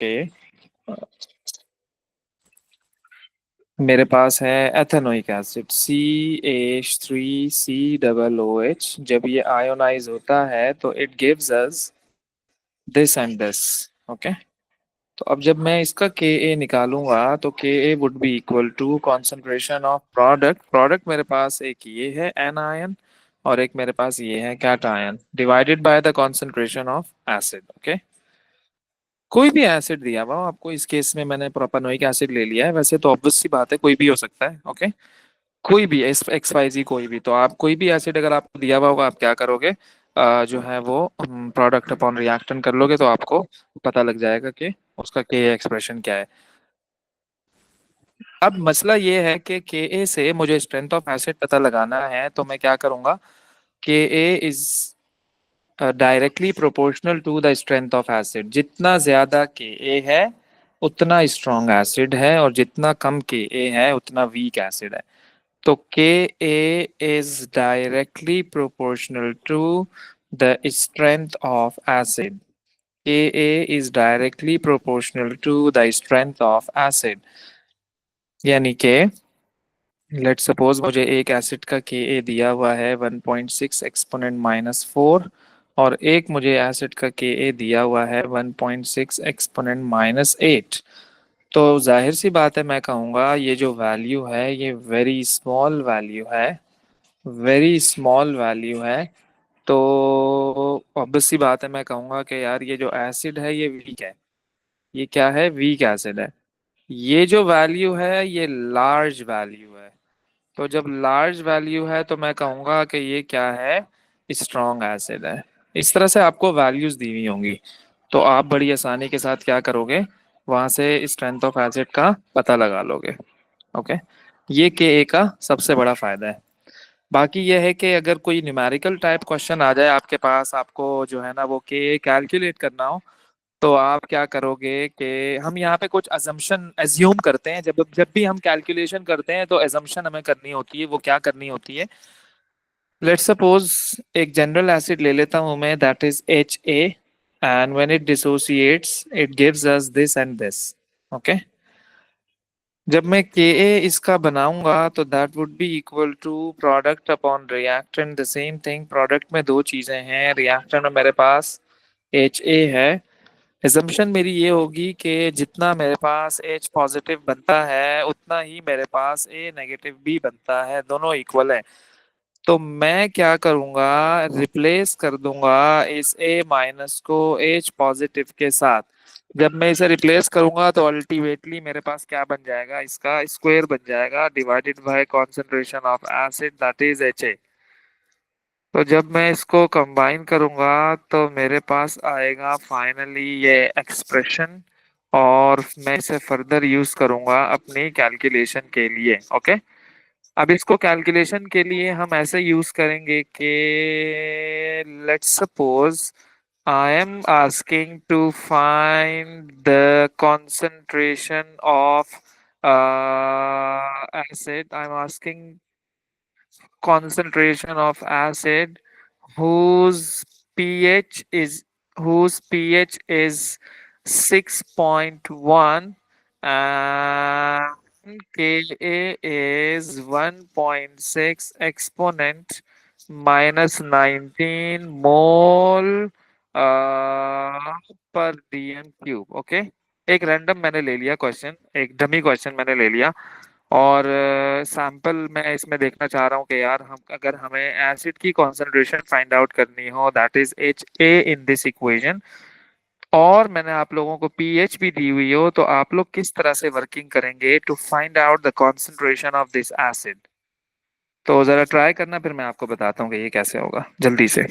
Okay. मेरे पास है ethanoic acid CH3C OOH। जब ये आयोनाइज होता है तो it gives us this and this. Okay. तो अब जब मैं इसका Ka निकालूंगा तो Ka would be equal to concentration of product. Product मेरे पास एक ये है एन आयन और एक मेरे पास ये है cation divided by the concentration of acid. Okay. कोई भी एसिड दिया हुआ हो आपको, इस केस में मैंने प्रोपेनोइक एसिड ले लिया है, वैसे तो ऑब्वियस सी बात है कोई भी हो सकता है। ओके। कोई भी XYZ कोई भी, तो आप कोई भी एसिड अगर आपको दिया हुआ होगा आप क्या करोगे, जो है वो प्रोडक्ट अपॉन रिएक्टेंट कर लोगे तो आपको पता लग जाएगा कि उसका के एक्सप्रेशन क्या है। अब मसला ये है कि के से मुझे स्ट्रेंथ ऑफ एसिड पता लगाना है, तो मैं क्या करूंगा, K is directly proportional to the strength of acid. जितना ज्यादा के है उतना स्ट्रॉन्ग एसिड है, और जितना कम के है उतना वीक एसिड है। तो K is directly proportional to the strength of acid. K is directly proportional to the strength of acid. यानी कि लेट सपोज मुझे एक एसिड का के दिया हुआ है 1.6 एक्सपोनेंट -4, और एक मुझे एसिड का के दिया हुआ है 1.6 एक्सपोनेंट -8। तो जाहिर सी बात है मैं कहूँगा ये जो वैल्यू है ये वेरी स्मॉल वैल्यू है, वेरी स्मॉल वैल्यू है। तो ऑब्वियस सी बात है मैं कहूँगा कि यार ये जो एसिड है ये वीक है। ये क्या है, वीक एसिड है। ये जो वैल्यू है ये लार्ज वैल्यू है। तो जब लार्ज वैल्यू है तो मैं कहूँगा कि ये क्या है, स्ट्रॉन्ग एसिड है। इस तरह से आपको वैल्यूज दी हुई होंगी, तो आप बड़ी आसानी के साथ क्या करोगे, वहां से स्ट्रेंथ ऑफ एसिड का पता लगा लोगे। ओके। ये के का सबसे बड़ा फायदा है। बाकी ये है कि अगर कोई न्यूमेरिकल टाइप क्वेश्चन आ जाए आपके पास, आपको जो है ना वो के कैलकुलेट करना हो, तो आप क्या करोगे कि हम यहाँ पे कुछ अजम्पशन एज्यूम करते हैं। जब जब भी हम कैलकुलेशन करते हैं तो एजम्पशन हमें करनी होती है। वो क्या करनी होती है, लेट्स सपोज एक जनरल एसिड ले लेता हूँ मैं, that is HA, and when it dissociates it gives us this and this. Okay. जब मैं Ka इसका बनाऊंगा तो that would be equal to product upon reactant, the same thing. Product में दो चीजें हैं, रिएक्टेंट में मेरे पास HA है। एजम्पशन मेरी ये होगी कि जितना मेरे पास H पॉजिटिव बनता है उतना ही मेरे पास A नेगेटिव भी बनता है, दोनों इक्वल है। तो मैं क्या करूंगा, रिप्लेस कर दूंगा इस A माइनस को H पॉजिटिव के साथ। जब मैं इसे रिप्लेस करूंगा तो अल्टीमेटली मेरे पास क्या बन जाएगा, इसका स्क्वायर बन जाएगा divided by concentration of acid that is HA। तो जब मैं इसको कंबाइन करूंगा तो मेरे पास आएगा फाइनली ये एक्सप्रेशन, और मैं इसे फर्दर यूज करूंगा अपनी कैलकुलेशन के लिए। ओके। अब इसको कैलकुलेशन के लिए हम ऐसे यूज करेंगे कि let's suppose I am asking to find the concentration of acid. I'm asking concentration of acid whose pH is whose pH is 6.1 and Ka is 1.6 exponent -19 mole पर DM³ ओके। एक random मैंने ले लिया question, एक dummy question मैंने ले लिया, और सैंपल मैं इसमें देखना चाह रहा हूँ कि यार हम अगर हमें एसिड की कॉन्सेंट्रेशन फाइंड आउट करनी हो that is HA in this equation, और मैंने आप लोगों को पीएच भी दी हुई हो, तो आप लोग किस तरह से वर्किंग करेंगे to find out the concentration of this acid. तो जरा ट्राई करना, फिर मैं आपको बताता हूँ कि ये कैसे होगा जल्दी से।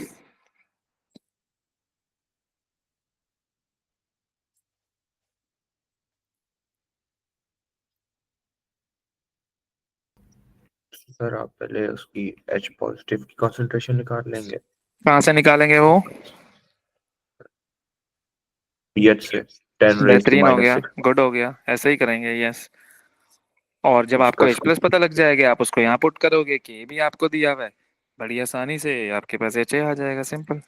सर आप पहले उसकी एच पॉजिटिव की कंसंट्रेशन निकाल लेंगे कहाँ से निकालेंगे वो? पीएच से 10 रेज टू बेहतरीन हो माइनस गया, 6। गुड हो गया, ऐसे ही करेंगे, यस। और जब उसका आपको H+ पता लग जाएगा आप उसको यहाँ पुट करोगे कि भी आपको दिया हुआ है, बड़ी आसानी से आपके पास HA आ जाएगा, सिंपल।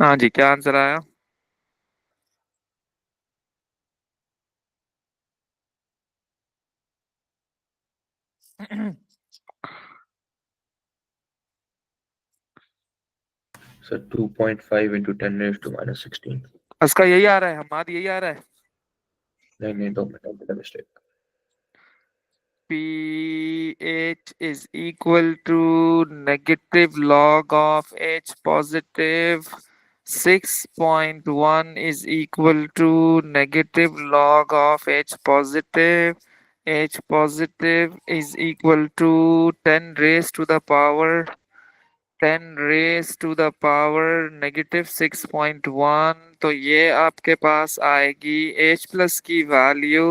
हाँ जी, क्या आंसर आया? Sir 2.5 into 10⁻⁻16। उसका यही आ रहा है, हमारा यही आ रहा है। नहीं नहीं, 2 minute mistake. pH is equal to negative log of H positive. 6.1 is equal to negative log of H positive. H positive is equal to 10 raised to the power 10 raised to the power negative 6.1। तो ये आपके पास आएगी H plus की value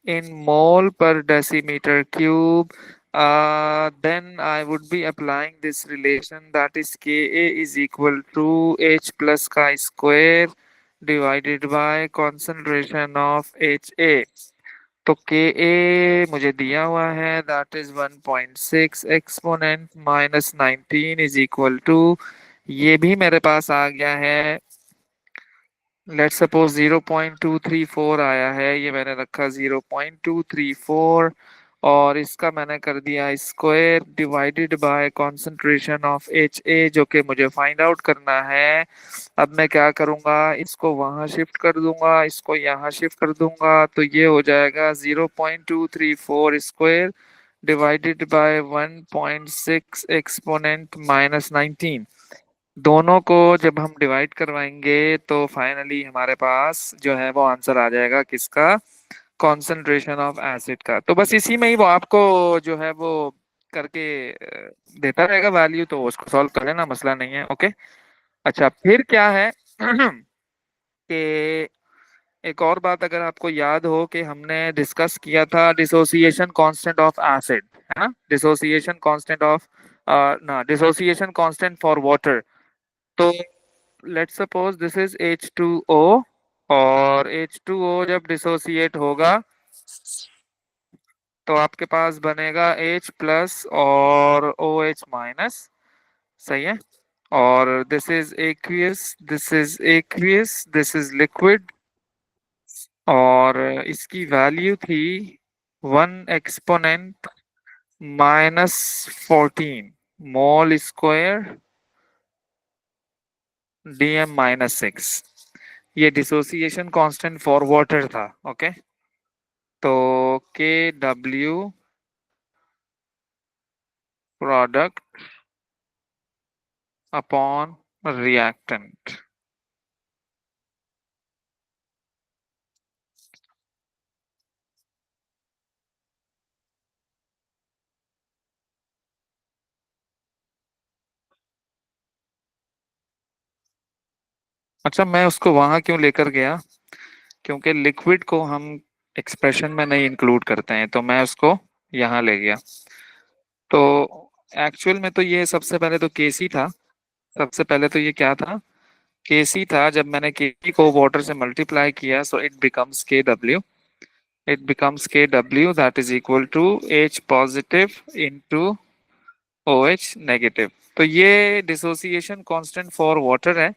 in mole per decimeter cube. Then I would be applying this relation, that is Ka is equal to H plus chi square divided by concentration of Ha। तो Ka मुझे दिया हुआ है, that is 1.6 exponent minus 19 is equal to, ये भी मेरे पास आ गया है, लेट सपोज 0.234 आया है, ये मैंने रखा 0.234 और इसका मैंने कर दिया square divided by concentration of H A जो कि मुझे फाइंड आउट करना है। अब मैं क्या करूंगा, इसको वहां शिफ्ट कर दूंगा, इसको यहाँ शिफ्ट कर दूंगा, तो ये हो जाएगा 0.234 square divided by 1.6 exponent minus 19। दोनों को जब हम डिवाइड करवाएंगे तो फाइनली हमारे पास जो है वो आंसर आ जाएगा किसका, कॉन्सेंट्रेशन ऑफ एसिड का। तो बस इसी में ही वो आपको जो है वो करके देता रहेगा वैल्यू, तो उसको सॉल्व कर लेना, मसला नहीं है। ओके। अच्छा, फिर क्या है कि एक और बात अगर आपको याद हो कि हमने डिस्कस किया था डिसोसिएशन कांस्टेंट ऑफ एसिड, है ना, डिसोसिएशन कांस्टेंट ऑफ ना डिसोसिएशन कांस्टेंट फॉर वाटर। तो let's suppose this is H2O और H2O जब डिसोसिएट होगा तो आपके पास बनेगा H प्लस और OH माइनस। सही है। और this is aqueous, this is liquid और इसकी वैल्यू थी 1 exponent minus 14 mole square DM-6। ये डिसोसिएशन कांस्टेंट फॉर वाटर था। ओके। तो KW प्रोडक्ट अपॉन रिएक्टेंट। अच्छा, मैं उसको वहां क्यों लेकर गया, क्योंकि लिक्विड को हम एक्सप्रेशन में नहीं इंक्लूड करते हैं, तो मैं उसको यहाँ ले गया। तो एक्चुअल में तो ये सबसे पहले तो केसी था, सबसे पहले तो ये क्या था, केसी था। जब मैंने केसी को वाटर से मल्टीप्लाई किया so it becomes KW, it becomes KW that is equal to H positive into OH negative। तो ये डिसोसिएशन कांस्टेंट फॉर वाटर है,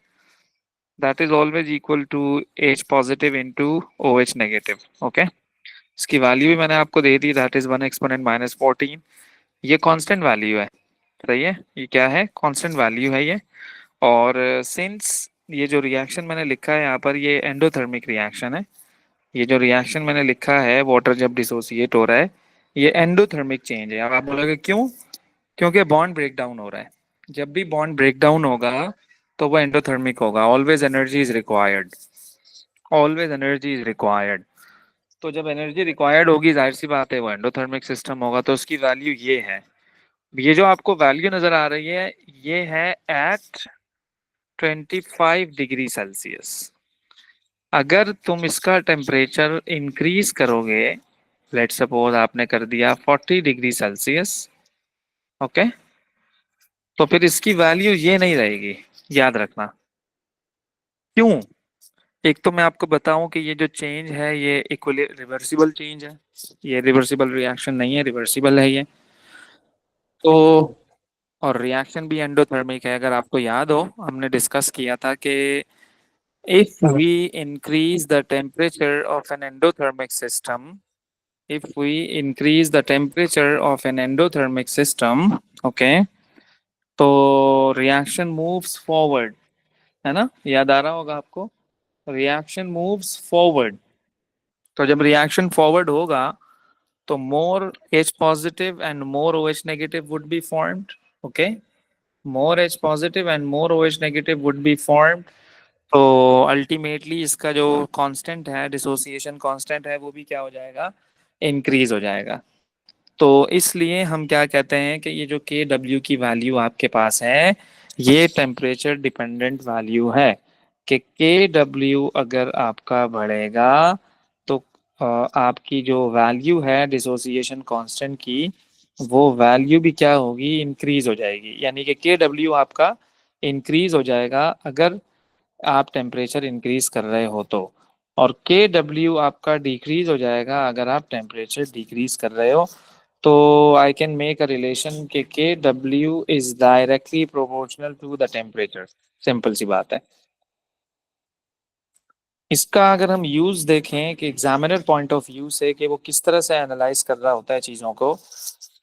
that is always equal to H positive into OH negative। Okay. इसकी value भी मैंने आपको दे दी, that is 1 exponent minus 14। ये constant value है। सही है, ये क्या है, कांस्टेंट वैल्यू है ये। और सिंस ये जो रिएक्शन मैंने लिखा है यहाँ पर ये एंडोथर्मिक रिएक्शन है, ये जो रिएक्शन मैंने लिखा है वाटर जब डिसोसिएट हो रहा है ये एंडोथर्मिक चेंज है। अब आप बोलोगे क्यों, क्योंकि बॉन्ड ब्रेक डाउन हो रहा है। जब भी बॉन्ड ब्रेक डाउन होगा तो वो एंडोथर्मिक होगा। Always energy is required, always energy is required. तो जब एनर्जी रिक्वायर्ड होगी जाहिर सी बात है वो एंडोथर्मिक सिस्टम होगा। तो उसकी वैल्यू ये है, ये जो आपको वैल्यू नजर आ रही है ये है एट 25 डिग्री सेल्सियस। अगर तुम इसका टेम्परेचर इंक्रीज करोगे, लेट सपोज आपने कर दिया 40 डिग्री सेल्सियस, ओके, तो फिर इसकी वैल्यू ये नहीं रहेगी, याद रखना। क्यों? एक तो मैं आपको बताऊं कि ये जो चेंज है ये इक्वली रिवर्सिबल चेंज है, ये रिवर्सिबल रिएक्शन नहीं है, रिवर्सिबल है ये। तो और रिएक्शन भी एंडोथर्मिक है। अगर आपको याद हो, हमने डिस्कस किया था कि if we increase the temperature of an endothermic system, if we increase the temperature of an endothermic system, okay, तो रिएक्शन मूव्स फॉरवर्ड, है ना, याद आ रहा होगा आपको, रिएक्शन मूव्स फॉरवर्ड। तो जब रिएक्शन फॉरवर्ड होगा तो मोर H positive and more OH negative would be formed, okay, more H positive and more OH negative would be formed. तो अल्टीमेटली इसका जो कांस्टेंट है, डिसोसिएशन कांस्टेंट है, वो भी क्या हो जाएगा, इंक्रीज हो जाएगा। तो इसलिए हम क्या कहते हैं कि ये जो के डब्ल्यू की वैल्यू आपके पास है, ये टेम्परेचर डिपेंडेंट वैल्यू है, कि के डब्ल्यू अगर आपका बढ़ेगा तो आपकी जो वैल्यू है डिसोसिएशन कांस्टेंट की, वो वैल्यू भी क्या होगी, इंक्रीज हो जाएगी। यानी कि के डब्ल्यू आपका इंक्रीज हो जाएगा अगर आप टेम्परेचर इंक्रीज कर रहे हो तो, और के डब्ल्यू आपका डिक्रीज हो जाएगा अगर आप टेम्परेचर डिक्रीज कर रहे हो। तो I can make a relation K W is directly proportional to the temperature. Simple सी बात है। इसका अगर हम यूज देखें कि एग्जामिनर पॉइंट ऑफ व्यू से, कि वो किस तरह से एनालाइज कर रहा होता है चीजों को,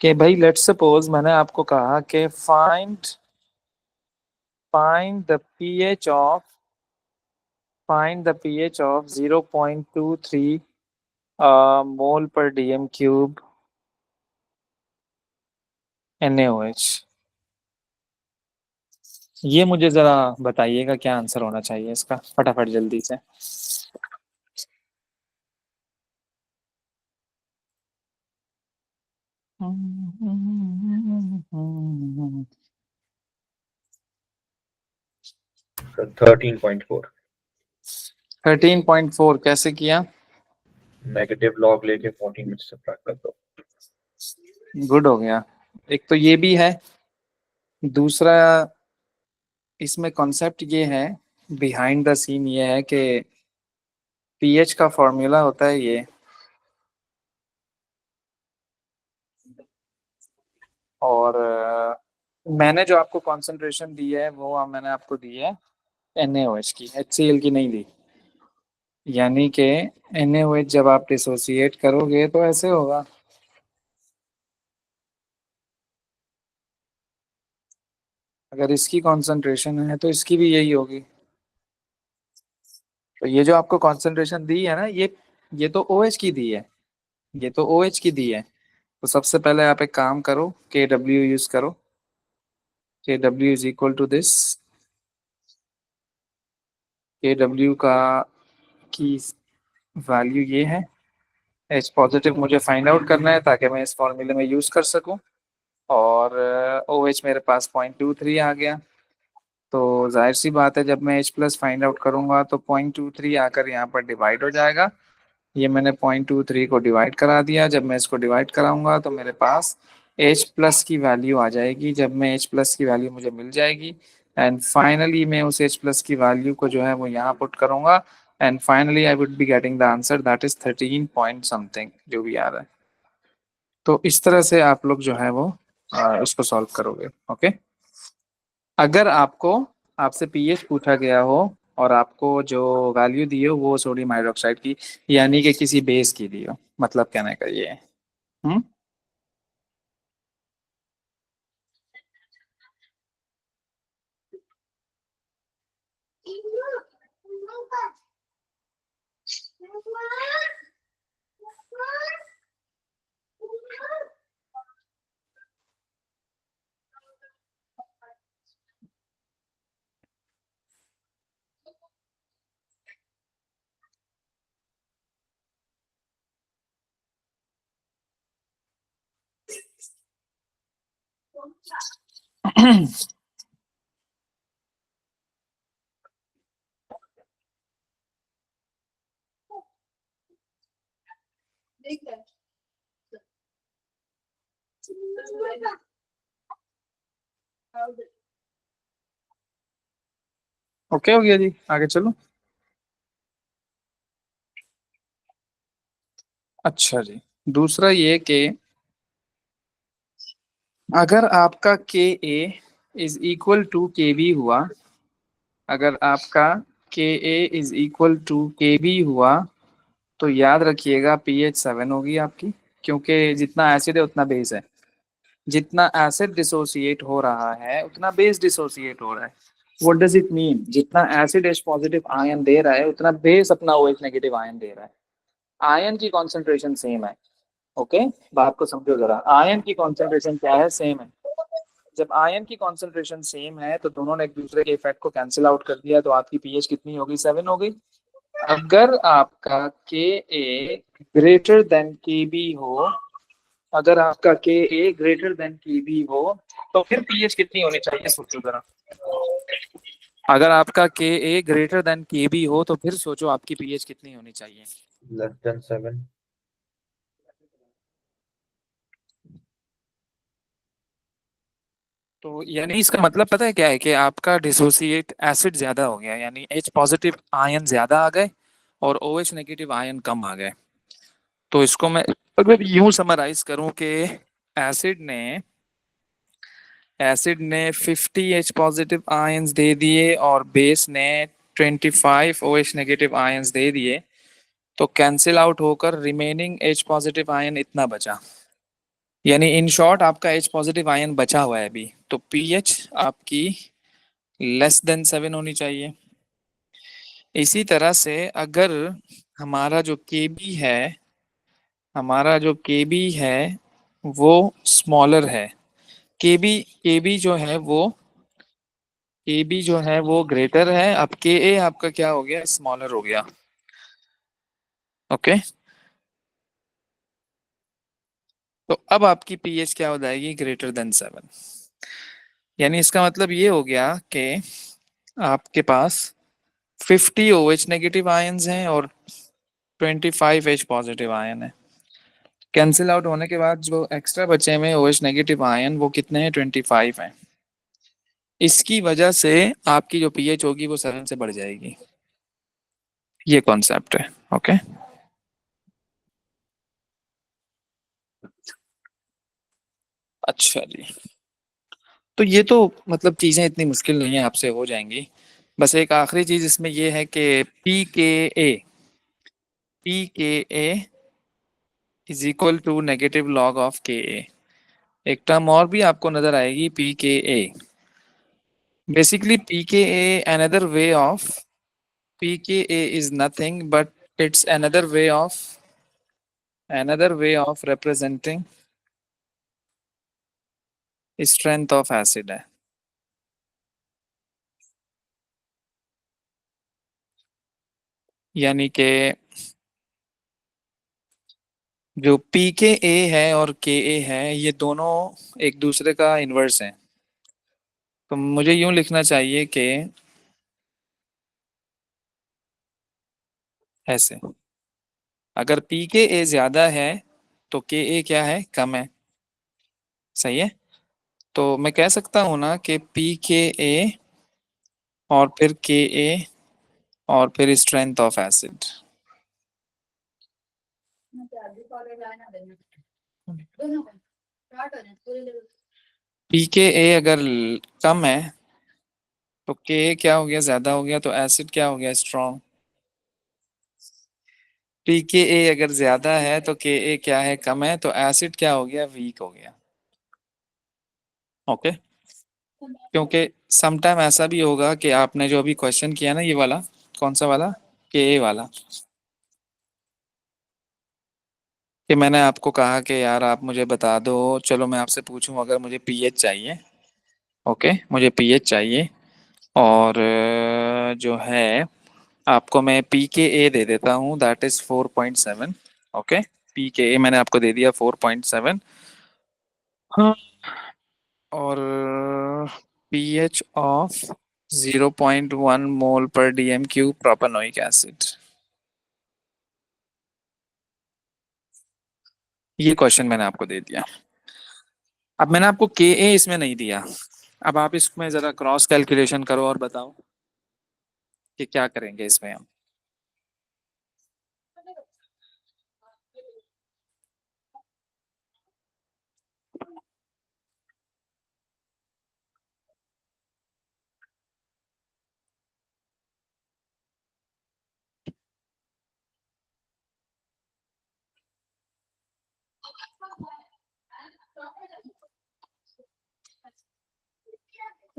कि भाई लेट्स सपोज मैंने आपको कहा कि find the pH of find the pH of 0.23 mole per dm cube NaOH। ये मुझे जरा बताइएगा क्या आंसर होना चाहिए इसका, फटाफट जल्दी से। सर 13.4। 13.4 कैसे किया? नेगेटिव लॉग लेके 14 में से सब्ट्रैक्ट कर दो। गुड हो गया। एक तो ये भी है, दूसरा इसमें कॉन्सेप्ट ये है, बिहाइंड द सीन ये है कि पीएच का फॉर्मूला होता है ये, और मैंने जो आपको कंसंट्रेशन दी है वो मैंने आपको दी है NaOH की, HCl की नहीं दी। यानी कि NaOH जब आप डिसोसिएट करोगे तो ऐसे होगा। अगर इसकी कंसंट्रेशन है तो इसकी भी यही होगी। तो ये जो आपको कंसंट्रेशन दी है ना, ये तो OH की दी है, ये तो OH की दी है। तो सबसे पहले आप एक काम करो, के डब्ल्यू यूज करो। K W is equal to this, K W का की वैल्यू ये है। एच पॉजिटिव मुझे फाइंड आउट करना है ताकि मैं इस फॉर्मूले में यूज कर सकूं, और ओ एच मेरे पास 0.23 आ गया। तो जाहिर सी बात है, जब मैं एच प्लस फाइंड आउट करूंगा तो 0.23 आकर यहाँ पर डिवाइड हो जाएगा। ये मैंने 0.23 को डिवाइड करा दिया। जब मैं इसको डिवाइड कराऊंगा तो मेरे पास एच प्लस की वैल्यू आ जाएगी। जब मैं एच प्लस की वैल्यू मुझे मिल जाएगी, एंड फाइनली मैं उस एच प्लस की वैल्यू को जो है वो यहाँ पुट करूंगा, and finally I would be getting the answer that is 13 point something जो भी आ रहा है। तो इस तरह से आप लोग जो है वो इसको सॉल्व करोगे। ओके। अगर आपको, आपसे पीएच पूछा गया हो और आपको जो वैल्यू दी हो वो सोडियम हाइड्रोक्साइड की, यानी कि किसी बेस की दी हो, मतलब कहने का ये है। हम्म। ओके हो गया जी, आगे चलो। अच्छा जी, दूसरा ये कि अगर आपका के ए इज इक्वल टू के बी हुआ, अगर आपका के ए इज इक्वल टू के बी हुआ, तो याद रखिएगा पीएच 7 होगी आपकी, क्योंकि जितना एसिड है उतना बेस है। जितना एसिड डिसोसिएट हो रहा है उतना बेस डिसोसिएट हो रहा है। What does it mean? जितना एसिड एच पॉजिटिव आयन दे रहा है उतना बेस अपना ओ एच नेगेटिव आयन दे रहा है। आयन की कॉन्सेंट्रेशन सेम है। ओके, बात को समझो जरा, आयन की कॉन्सेंट्रेशन क्या है? सेम है। जब आयन की कॉन्सेंट्रेशन सेम है तो दोनों ने एक दूसरे के इफेक्ट को कैंसिल आउट कर दिया, तो आपकी पीएच कितनी होगी? 7 हो गई। अगर आपका के ए ग्रेटर देन के बी हो, अगर आपका के ए ग्रेटर देन के बी हो, तो फिर पीएच कितनी होनी चाहिए? सोचो जरा। अगर आपका के ए ग्रेटर देन के बी हो तो फिर सोचो आपकी पीएच कितनी होनी चाहिए? Less than 7। तो यानी इसका मतलब पता है क्या है? कि आपका डिसोसिएट एसिड ज्यादा हो गया, यानी एच पॉजिटिव आयन ज्यादा आ गए और ओ एच नेगेटिव आयन कम आ गए। तो इसको मैं अगर यूं समराइज करूं कि एसिड ने एसिड ने 50 एच पॉजिटिव आयंस दे दिए और बेस ने 25 ओ एच नेगेटिव आयंस दे दिए, तो कैंसिल आउट होकर रिमेनिंग एच पॉजिटिव आयन इतना बचा। यानी इन शॉर्ट आपका एच पॉजिटिव आयन बचा हुआ है अभी, तो पीएच आपकी लेस देन 7 होनी चाहिए। इसी तरह से अगर हमारा जो केबी है, हमारा जो केबी है वो स्मॉलर है, केबी केबी जो है वो केबी जो है वो ग्रेटर है, अब के ए आपका क्या हो गया? स्मॉलर हो गया। ओके, तो अब आपकी पीएच क्या हो जाएगी? Greater than 7। यानी इसका मतलब ये हो गया कि आपके पास 50 ओ एच नेगेटिव आयंस हैं और 25 एच पॉजिटिव आयन है। कैंसिल आउट होने के बाद जो एक्स्ट्रा बचे हुए ओ एच नेगेटिव आयन वो कितने हैं? 25 हैं। इसकी वजह से आपकी जो पीएच होगी वो 7 से बढ़ जाएगी। ये कॉन्सेप्ट है। ओके, अच्छा जी। तो ये तो मतलब चीजें इतनी मुश्किल नहीं है, आपसे हो जाएंगी। बस एक आखिरी चीज इसमें ये है कि P K A is equal to negative log of K A. एक टर्म और भी आपको नजर आएगी, P K A. Basically P K a another way of pKa is nothing but it's another way of representing strength of acid है। यानी कि जो pKa है और Ka है ये दोनों एक दूसरे का इन्वर्स है। तो मुझे यूं लिखना चाहिए कि ऐसे, अगर pKa ज्यादा है तो Ka क्या है? कम है। सही है। तो मैं कह सकता हूं ना कि pKa और फिर Ka और फिर स्ट्रेंथ ऑफ एसिड। pKa अगर कम है तो के क्या हो गया? ज्यादा हो गया, तो एसिड क्या हो गया? स्ट्रॉन्ग। पीके ए अगर ज्यादा है तो के ए क्या है? कम है, तो एसिड क्या हो गया? वीक हो गया। ओके, क्योंकि समटाइम ऐसा भी होगा कि आपने जो अभी क्वेश्चन किया ना, ये वाला, कौन सा वाला? के ए वाला, कि मैंने आपको कहा कि यार आप मुझे बता दो, चलो मैं आपसे पूछूं, अगर मुझे पीएच चाहिए। ओके, मुझे पीएच चाहिए और जो है आपको मैं पी के ए दे देता हूँ, that is 4.7। Okay, P K ए मैंने आपको दे दिया 4.7। हाँ, और पीएच ऑफ 0.1 मोल पर डीएम क्यूब प्रोपेनोइक एसिड। ये क्वेश्चन मैंने आपको दे दिया। अब मैंने आपको के ए इसमें नहीं दिया। अब आप इसमें जरा क्रॉस कैलकुलेशन करो और बताओ कि क्या करेंगे इसमें हम।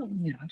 यार।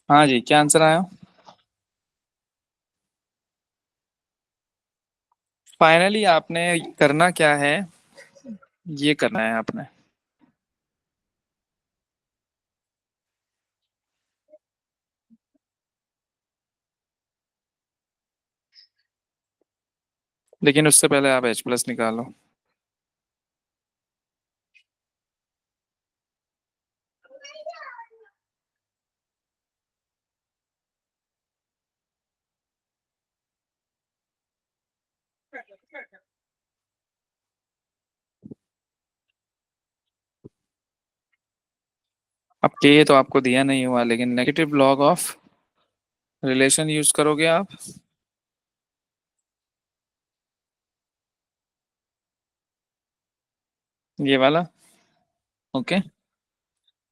हाँ जी, क्या आंसर आया? फाइनली आपने करना क्या है, ये करना है आपने। लेकिन उससे पहले आप एच प्लस निकालो। अब के तो आपको दिया नहीं हुआ, लेकिन negative log of relation use करोगे आप, ये वाला। ओके।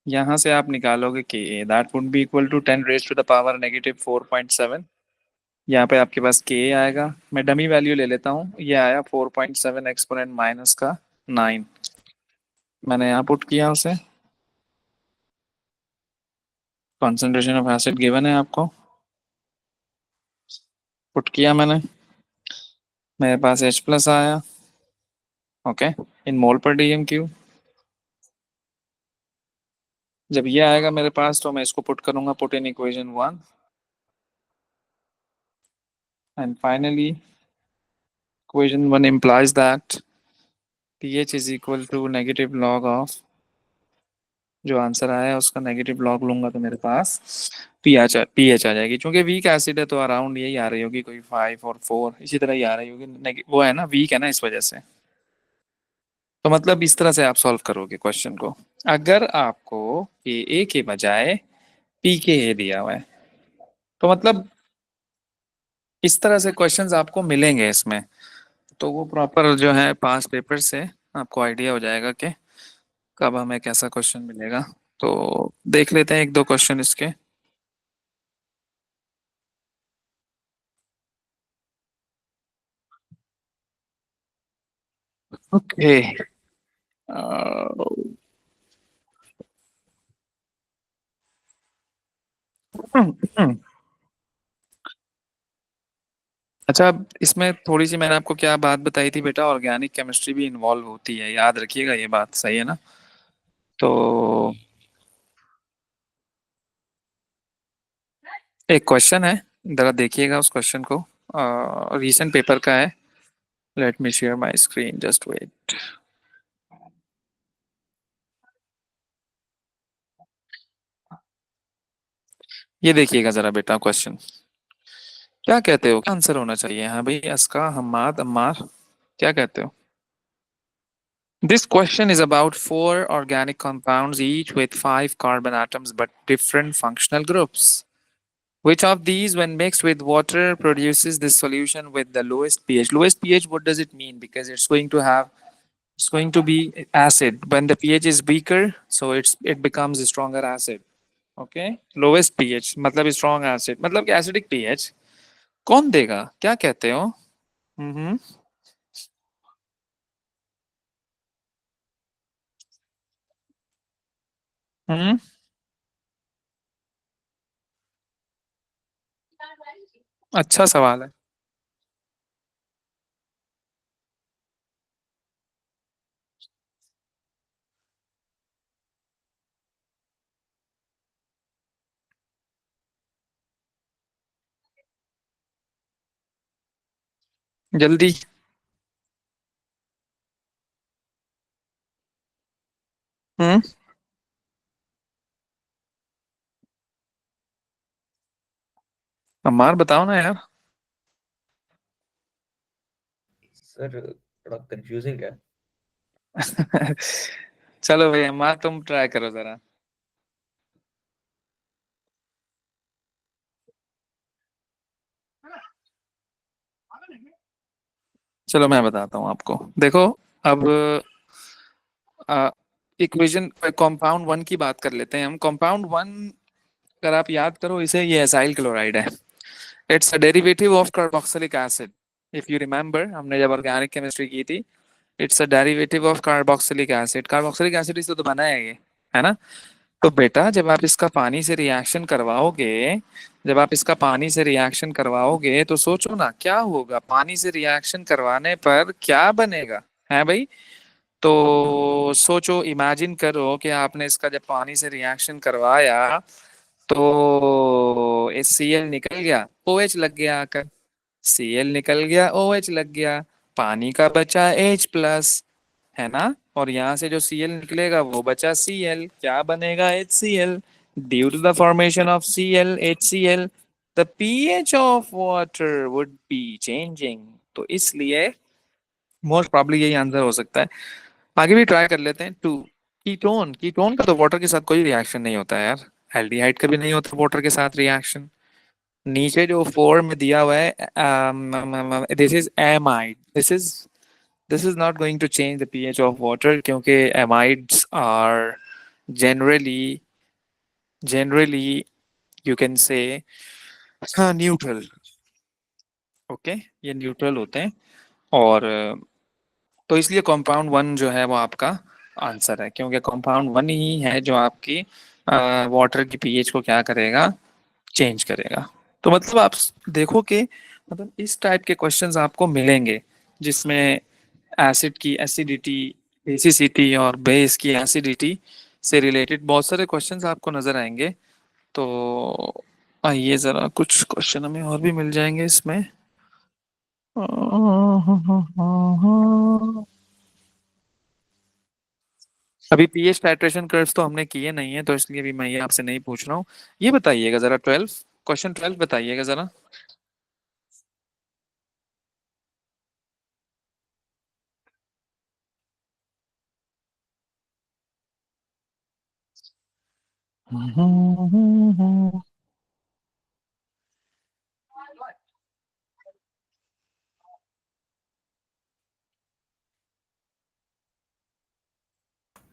यहाँ से आप निकालोगे K A, that would be equal to 10 raised to the power -4.7। यहाँ पे आपके पास के ए आएगा, मैं डमी वैल्यू ले लेता हूँ, ये आया 4.7 एक्सपोनेंट माइनस का 9। मैंने यहाँ पुट किया उसे। कॉन्सेंट्रेशन ऑफ एसिड गिवन है आपको, पुट किया मैंने, मेरे पास H प्लस आया। ओके। इन मोल पर डीएम क्यू। जब ये आएगा मेरे पास तो मैं इसको पुट करूंगा, put in equation 1। And finally equation 1 implies that pH is equal to negative log of, जो आंसर आया है उसका नेगेटिव लॉग लूंगा तो मेरे पास पीएच आ जाएगी। क्योंकि वीक एसिड है तो अराउंड यही आ रही होगी, कोई 5 और 4 इसी तरह ही आ रही होगी। वो है ना, वीक है ना, इस वजह से। तो मतलब इस तरह से आप सॉल्व करोगे क्वेश्चन को। अगर आपको ए के बजाय पी के ए दिया हुआ है, तो मतलब इस तरह से क्वेश्चंस आपको मिलेंगे इसमें। तो वो प्रॉपर जो है पांच पेपर से आपको आइडिया हो जाएगा कि कब हमें कैसा क्वेश्चन मिलेगा। तो देख लेते हैं एक दो क्वेश्चन इसके। ओके। अच्छा, अब इसमें थोड़ी सी मैंने आपको क्या बात बताई थी बेटा, ऑर्गेनिक केमिस्ट्री भी इन्वॉल्व होती है, याद रखिएगा ये बात, सही है ना? तो एक क्वेश्चन है, जरा देखिएगा उस क्वेश्चन को। रीसेंट पेपर का है। Let me share my screen, just wait. ये देखिएगा जरा बेटा क्वेश्चन। क्या कहते हो, क्या आंसर होना चाहिए? हाँ भाई, अस्का, हम्माद, अम्मार, क्या कहते हो? This question is about four organic compounds, each with five carbon atoms but different functional groups. Which of these, when mixed with water, produces this solution with the lowest pH? Lowest pH, what does it mean? Because it's going to be acid. When the pH is weaker, so it becomes a stronger acid. Okay? Lowest pH, मतलब strong acid, मतलब कि acidic pH. कौन देगा? क्या कहते हो? हम्म। हम्म। अच्छा सवाल है। जल्दी। हम्म। अम्मार बताओ ना यार। सर थोड़ा कंफ्यूजिंग है। चलो भाई अम्मार तुम ट्राई करो जरा। चलो मैं बताता हूँ आपको। देखो अब इक्वेशन कंपाउंड वन की बात कर लेते हैं हम। कंपाउंड वन अगर आप याद करो इसे, ये एसाइल क्लोराइड है। It's a derivative of carboxylic acid. If you remember हमने जब ऑर्गेनिक केमिस्ट्री की थी, it's a derivative of carboxylic acid. Carboxylic acid से तो बना है ये, है ना। तो बेटा जब आप इसका पानी से रिएक्शन करवाओगे, जब आप इसका पानी से रिएक्शन करवाओगे तो सोचो ना क्या होगा, पानी से रिएक्शन करवाने पर क्या बनेगा, है भाई। तो सोचो, इमेजिन करो कि आपने इसका जब पानी से रिएक्शन करवाया तो HCl निकल गया, OH लग गया आकर। Cl निकल गया, OH लग गया, पानी का बचा H+, है ना। और यहाँ से जो Cl निकलेगा वो बचा Cl, क्या बनेगा, HCl। Due to the formation of Cl HCl, the pH of water would be changing. तो इसलिए मोस्ट प्रॉब्ली यही आंसर हो सकता है। आगे भी ट्राई कर लेते हैं। To, ketone. कीटोन का तो वाटर के साथ कोई रिएक्शन नहीं होता है यार। एल्डिहाइड का भी नहीं होता वाटर के साथ रिएक्शन। नीचे जो फोर में दिया हुआ है, this is amide, this is not going to change the pH of water, क्योंकि amides are generally generally you can say neutral. Okay, ये न्यूट्रल होते हैं। और तो इसलिए कंपाउंड वन जो है वो आपका आंसर है, क्योंकि कंपाउंड वन ही है जो आपकी वाटर की पीएच को क्या करेगा, चेंज करेगा। तो मतलब आप देखो कि मतलब इस टाइप के क्वेश्चंस आपको मिलेंगे जिसमें एसिड की एसिडिटी, बेसिसिटी और बेस की एसिडिटी से रिलेटेड बहुत सारे क्वेश्चंस आपको नजर आएंगे। तो आइए जरा कुछ क्वेश्चन हमें और भी मिल जाएंगे इसमें। अभी पीएच टाइट्रेशन कर्व्स तो हमने किए नहीं है, तो इसलिए भी मैं ये आपसे नहीं पूछ रहा हूँ। ये बताइएगा जरा 12, क्वेश्चन 12 बताइएगा जरा।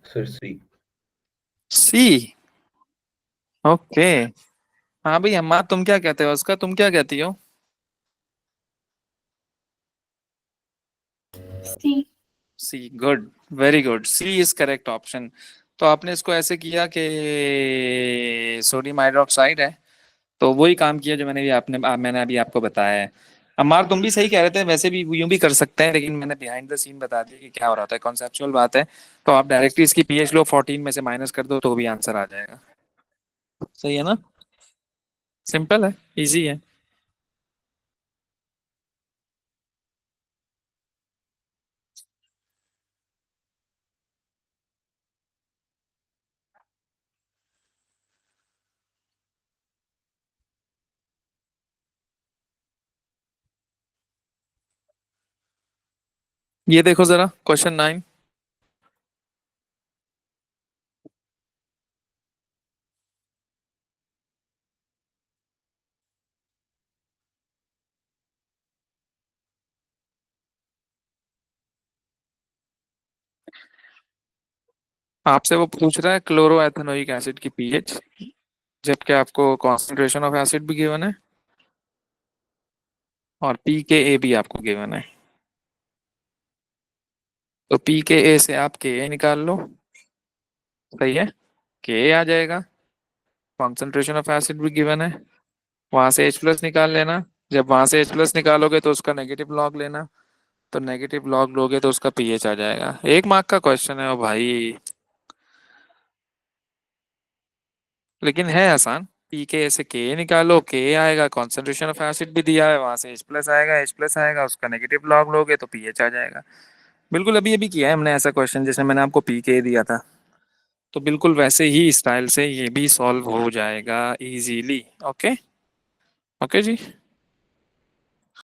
सर सी। सी। ओके। हाँ भाई अम्मा तुम क्या कहते हो उसका, तुम क्या कहती हो। C. C, good, very good, C is correct option. तो आपने इसको ऐसे किया कि सोडियम हाइड्रोक्साइड है, तो वही काम किया जो मैंने अभी आपको बताया है। अम्मार तुम भी सही कह रहे थे, वैसे भी यूं भी कर सकते हैं, लेकिन मैंने बिहाइंड द सीन बता दिया कि क्या हो रहा था, कॉन्सेप्चुअल बात है। तो आप डायरेक्टली इसकी पीएच लो, 14 में से माइनस कर दो तो भी आंसर आ जाएगा। सही है ना, सिंपल है, इजी है। ये देखो जरा क्वेश्चन 9। आपसे वो पूछ रहा है क्लोरोएथेनोइक एसिड की पीएच, जबकि आपको कॉन्सेंट्रेशन ऑफ एसिड भी गिवन है और pKa भी आपको गिवन है। तो pKa से आप Ka निकाल लो। सही है, Ka आ जाएगा। कॉन्सेंट्रेशन ऑफ एसिड भी गिवन है, वहां से H+ निकाल लेना। जब वहां से H+ निकालोगे तो उसका नेगेटिव लॉग लेना, तो नेगेटिव लॉग लोगे तो उसका पीएच आ जाएगा। 1 मार्क का क्वेश्चन है ओ भाई, लेकिन है आसान। पीके से के निकालो, के आएगा, कॉन्सेंट्रेशन ऑफ एसिड भी दिया है, वहां से H+ आएगा, H+ आएगा, उसका नेगेटिव लॉग लोगे तो पीएच आ जाएगा। बिल्कुल अभी अभी किया है हमने ऐसा क्वेश्चन, जैसे मैंने आपको पीके दिया था। तो बिल्कुल वैसे ही स्टाइल से ये भी सॉल्व हो जाएगा इजीली। ओके। ओके जी।